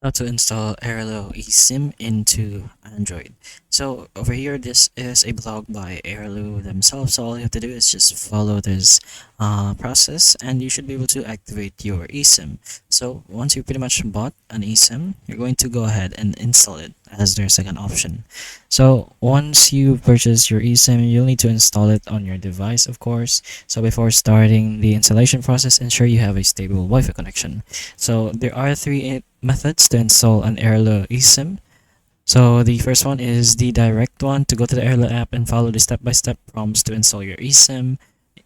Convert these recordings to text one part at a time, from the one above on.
How to install Airalo eSIM into Android. So over here, this is a blog by Airalo themselves. So all you have to do is just follow this process, and you should be able to activate your eSIM. So once you pretty much bought an eSIM, you're going to go ahead and install it as their second option. So once you purchase your eSIM, you'll need to install it on your device, of course. So before starting the installation process, ensure you have a stable Wi-Fi connection. So there are three methods to install an Airalo eSIM. So the first one is the direct one, to go to the Airalo app and follow the step-by-step prompts to install your eSIM.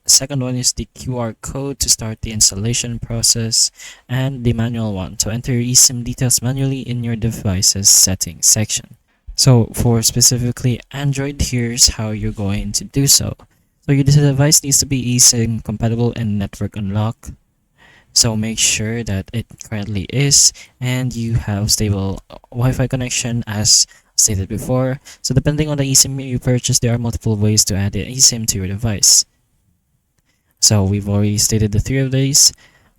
Second one is the QR code to start the installation process, and the manual one, to enter your eSIM details manually in your device's settings section. So for specifically Android, here's how you're going to do so. So your device needs to be eSIM compatible and network unlocked. So make sure that it currently is, and you have stable Wi-Fi connection as stated before. So depending on the eSIM you purchase, there are multiple ways to add the eSIM to your device. So we've already stated the three of these,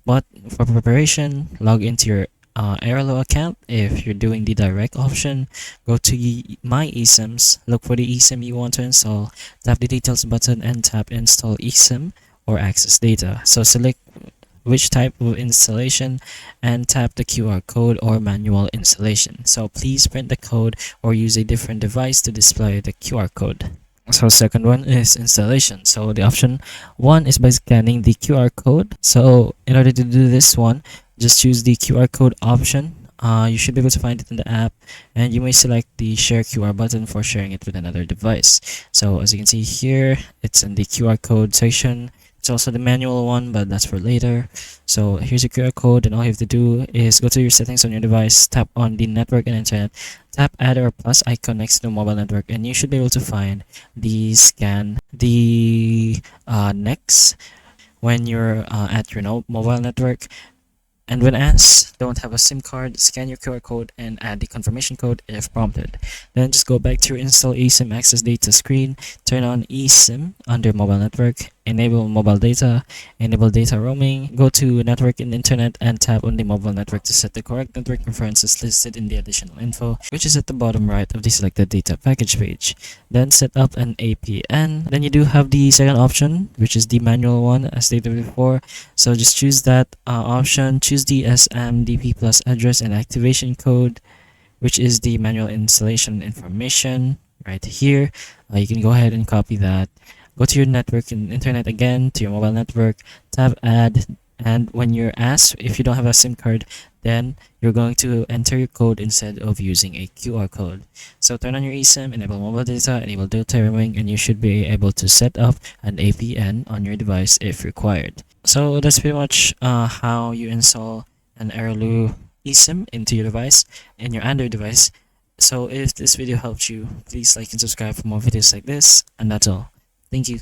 but for preparation, log into your Airalo account. If you're doing the direct option, go to My eSIMs, look for the eSIM you want to install, tap the details button and tap install eSIM or access data. So select which type of installation and tap the QR code or manual installation. So please print the code or use a different device to display the QR code. So second one is installation. So the option one is by scanning the QR code. So in order to do this one, just choose the QR code option. You should be able to find it in the app, and you may select the share QR button for sharing it with another device. So as you can see here, it's in the QR code section. It's also the manual one, but that's for later. So here's your QR code, and all you have to do is go to your settings on your device, tap on the network and internet, tap add or plus icon next to the mobile network, and you should be able to find the scan the next when you're at your mobile network. And when asked, don't have a SIM card, scan your QR code and add the confirmation code if prompted. Then just go back to your install eSIM access data screen, turn on eSIM under mobile network, enable mobile data, enable data roaming, go to network and internet and tap on the mobile network to set the correct network preferences listed in the additional info, which is at the bottom right of the selected data package page. Then set up an APN. Then you do have the second option, which is the manual one as stated before. So just choose that option, choose the SMDP plus address and activation code, which is the manual installation information right here. You can go ahead and copy that. Go to your network and internet again, to your mobile network, tap add, and when you're asked if you don't have a SIM card, then you're going to enter your code instead of using a QR code. So turn on your eSIM, enable mobile data, enable data roaming, and you should be able to set up an APN on your device if required. So that's pretty much how you install an Airalo eSIM into your device, in your Android device. So if this video helped you, please like and subscribe for more videos like this, and that's all. Thank you.